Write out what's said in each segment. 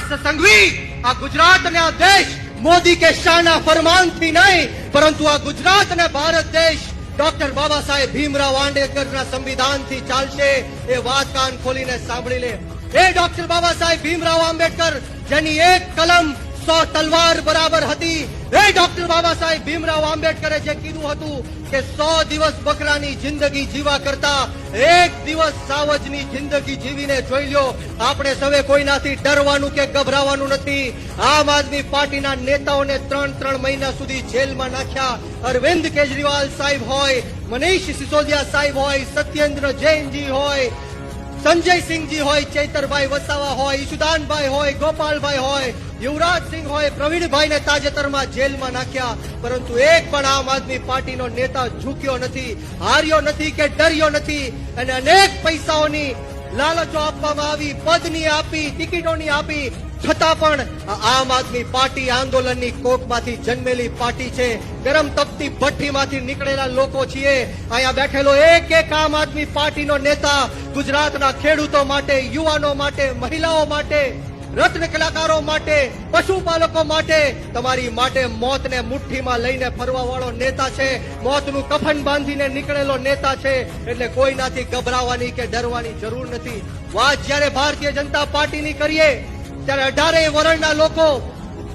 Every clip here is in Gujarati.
સંઘવી આ ગુજરાત અને આ દેશ મોદી કે શાહના ફરમાનથી નહીં, પરંતુ આ ગુજરાત અને ભારત દેશ ડોક્ટર બાબા સાહેબ ભીમરાવ આંબેડકરના સંવિધાનથી ચાલશે. એ વાત કાન ખોલીને સાંભળી લે. એ ડોક્ટર બાબા સાહેબ ભીમરાવ આંબેડકર જેની એક કલમ 100 તલવાર બરાબર હતી. એ ડોક્ટર બાબા સાહેબ ભીમરાવ આંબેડકરે જે કીધું હતું કે 100 દિવસ બકરાની જિંદગી જીવા કરતા એક દિવસ સાવજની જિંદગી જીવીને જોઈ લ્યો. આપણે સૌએ કોઈનાથી ડરવાનું કે ગભરાવાનું નથી. આમ આદમી પાર્ટીના નેતાઓને 3 મહિના સુધી જેલમાં નાખ્યા. અરવિંદ કેજરીવાલ સાહેબ હોય, મનીષ સિસોદિયા સાહેબ હોય, સત્યેન્દ્ર જૈનજી હોય, સંજયસિંહજી હોય, ચૈતરભાઈ વસાવા હોય, ઈશુદાનભાઈ હોય, ગોપાલભાઈ હોય, યુવરાજસિંહ હોય, પ્રવીણભાઈને તાજેતરમાં જેલમાં નાખ્યા. પરંતુ એક પણ આમ આદમી પાર્ટીનો નેતા ઝૂક્યો નથી, હાર્યો નથી કે ડર્યો નથી. અને અનેક પૈસાઓની લાલચો આપવામાં આવી, પદની આપી, ટિકિટોની આપી, છતાં પણ આમ આદમી પાર્ટી આંદોલનની કોકમાંથી જન્મેલી પાર્ટી છે. ગરમ તપતી ભઠ્ઠીમાંથી નીકળેલા લોકો છીએ. અહીંયા બેઠેલો એક આમ આદમી પાર્ટીનો નેતા ગુજરાતના ખેડૂતો માટે, યુવાનો માટે, મહિલાઓ માટે, રત્ન કલાકારો માટે, પશુપાલકો માટે, તમારી માટે મોતને મુઠ્ઠીમાં લઈને ફરવા વાળો નેતા છે. મોતનું કફન બાંધીને નીકળેલો નેતા છે. એટલે કોઈનાથી ગભરાવાની કે ડરવાની જરૂર નથી. વાત જ્યારે ભારતીય જનતા પાર્ટીની કરીએ ત્યારે 18 વર્ણના લોકો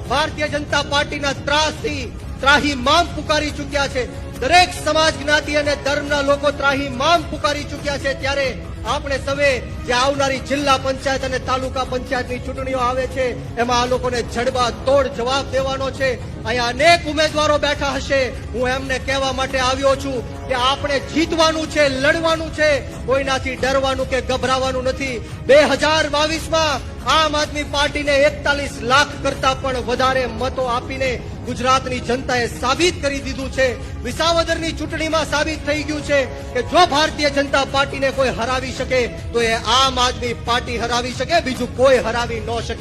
ભારતીય જનતા પાર્ટીના ત્રાસથી ત્રાહિમામ પુકારી ચુક્યા છે. દરેક સમાજ, જ્ઞાતિ અને ધર્મના લોકો ત્રાહિમામ પુકારી ચુક્યા છે. ત્યારે આપણે સૌએ જે આવનારી જિલ્લા પંચાયત અને તાલુકા પંચાયતની ચૂંટણીઓ આવે છે એમાં આ લોકોને જડબા તોડ જવાબ દેવાનો છે. અહીંયા અનેક ઉમેદવારો બેઠા હશે. હું એમને કહેવા માટે આવ્યો છું કે આપણે જીતવાનું છે, લડવાનું છે, કોઈનાથી ડરવાનું કે ગભરાવાનું નથી. 2022માં આમ આદમી પાર્ટીને 41 લાખ કરતા પણ વધારે મતો આપીને ગુજરાતની જનતાએ સાબિત કરી દીધું છે. વિસાવદરની ચૂંટણીમાં સાબિત થઈ ગયું છે કે જો ભારતીય જનતા પાર્ટીને કોઈ હરાવી શકે તો એ આમ આદમી પાર્ટી હરાવી શકે, બીજું કોઈ હરાવી ન શકે.